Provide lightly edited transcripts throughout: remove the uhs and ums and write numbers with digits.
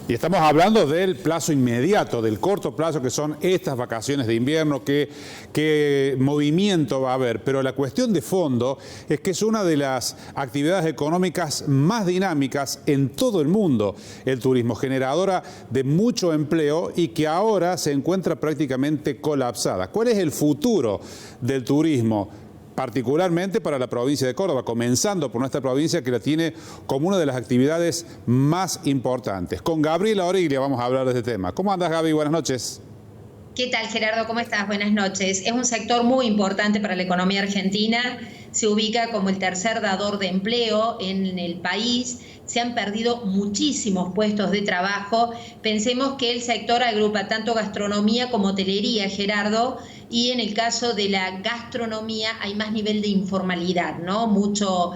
Y estamos hablando del plazo inmediato, del corto plazo que son estas vacaciones de invierno, qué movimiento va a haber. Pero la cuestión de fondo es que es una de las actividades económicas más dinámicas en todo el mundo, el turismo, generadora de mucho empleo y que ahora se encuentra prácticamente colapsada. ¿Cuál es el futuro del turismo? Particularmente para la provincia de Córdoba, comenzando por nuestra provincia que la tiene como una de las actividades más importantes. Con Gabriela Origlia vamos a hablar de este tema. ¿Cómo andas, Gaby? Buenas noches. ¿Qué tal, Gerardo? ¿Cómo estás? Buenas noches. Es un sector muy importante para la economía argentina. Se ubica como el tercer dador de empleo en el país. Se han perdido muchísimos puestos de trabajo. Pensemos que el sector agrupa tanto gastronomía como hotelería, Gerardo, y en el caso de la gastronomía hay más nivel de informalidad, ¿no? Mucho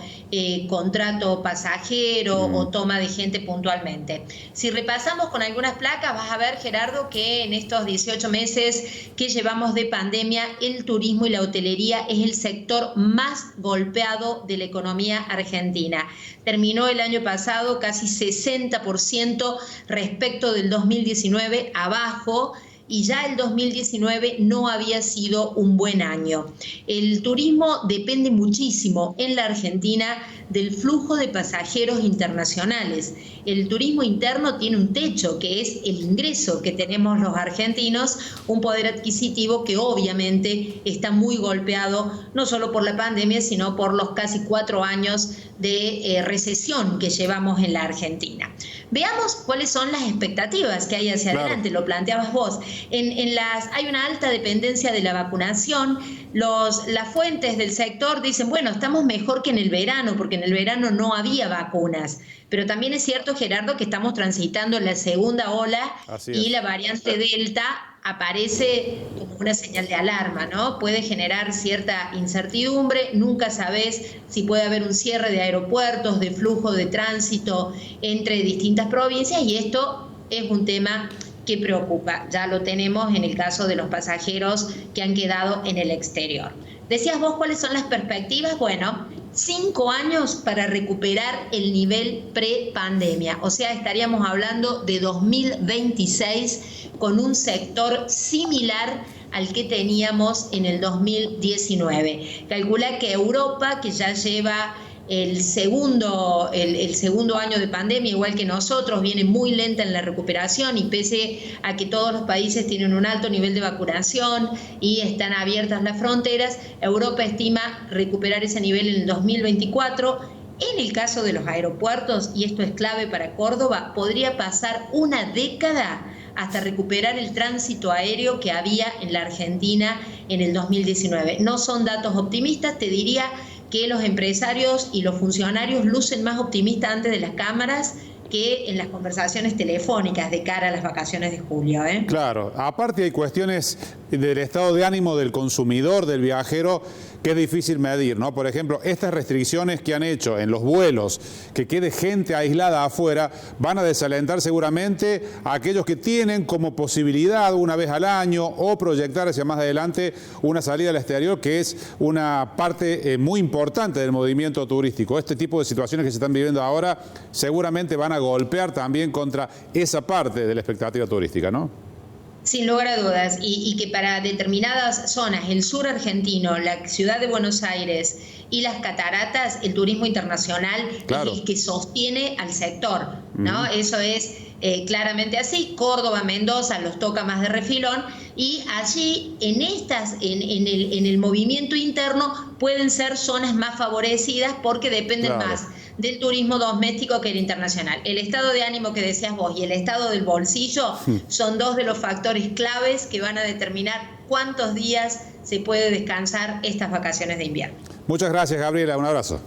contrato pasajero o toma de gente puntualmente. Si repasamos con algunas placas, vas a ver, Gerardo, que en estos 18 meses que llevamos de pandemia, el turismo y la hotelería es el sector más golpeado de la economía argentina. Terminó el año pasado casi 60% respecto del 2019 abajo, y ya el 2019 no había sido un buen año. El turismo depende muchísimo en la Argentina del flujo de pasajeros internacionales. El turismo interno tiene un techo, que es el ingreso que tenemos los argentinos, un poder adquisitivo que obviamente está muy golpeado, no solo por la pandemia, sino por los casi 4 años de recesión que llevamos en la Argentina. Veamos cuáles son las expectativas que hay hacia adelante, lo planteabas vos. Hay una alta dependencia de la vacunación. Las fuentes del sector dicen, bueno, estamos mejor que en el verano, porque en el verano no había vacunas. Pero también es cierto, Gerardo, que estamos transitando la segunda ola y la variante Delta aparece como una señal de alarma, ¿no? Puede generar cierta incertidumbre, nunca sabes si puede haber un cierre de aeropuertos, de flujo de tránsito entre distintas provincias, y esto es un tema que preocupa. Ya lo tenemos en el caso de los pasajeros que han quedado en el exterior. Decías vos cuáles son las perspectivas. Bueno, 5 años para recuperar el nivel pre-pandemia. O sea, estaríamos hablando de 2026 con un sector similar al que teníamos en el 2019. Calcula que Europa, que ya lleva el segundo año de pandemia, igual que nosotros, viene muy lenta en la recuperación, y pese a que todos los países tienen un alto nivel de vacunación y están abiertas las fronteras, Europa estima recuperar ese nivel en el 2024. En el caso de los aeropuertos, y esto es clave para Córdoba, podría pasar una década hasta recuperar el tránsito aéreo que había en la Argentina en el 2019. No son datos optimistas, te diría que los empresarios y los funcionarios lucen más optimistas antes de las cámaras que en las conversaciones telefónicas de cara a las vacaciones de julio, ¿eh? Claro, aparte hay cuestiones del estado de ánimo del consumidor, del viajero, que es difícil medir, ¿no? Por ejemplo, estas restricciones que han hecho en los vuelos, que quede gente aislada afuera, van a desalentar seguramente a aquellos que tienen como posibilidad una vez al año o proyectar hacia más adelante una salida al exterior, que es una parte muy importante del movimiento turístico. Este tipo de situaciones que se están viviendo ahora seguramente van a golpear también contra esa parte de la expectativa turística, ¿no? Sin lugar a dudas, y que para determinadas zonas, el sur argentino, la ciudad de Buenos Aires y las cataratas, el turismo internacional es el que sostiene al sector, ¿no? Eso es claramente así. Córdoba, Mendoza los toca más de refilón, y allí en el movimiento interno pueden ser zonas más favorecidas porque dependen más del turismo doméstico que el internacional. El estado de ánimo que decías vos y el estado del bolsillo son dos de los factores claves que van a determinar cuántos días se puede descansar estas vacaciones de invierno. Muchas gracias, Gabriela. Un abrazo.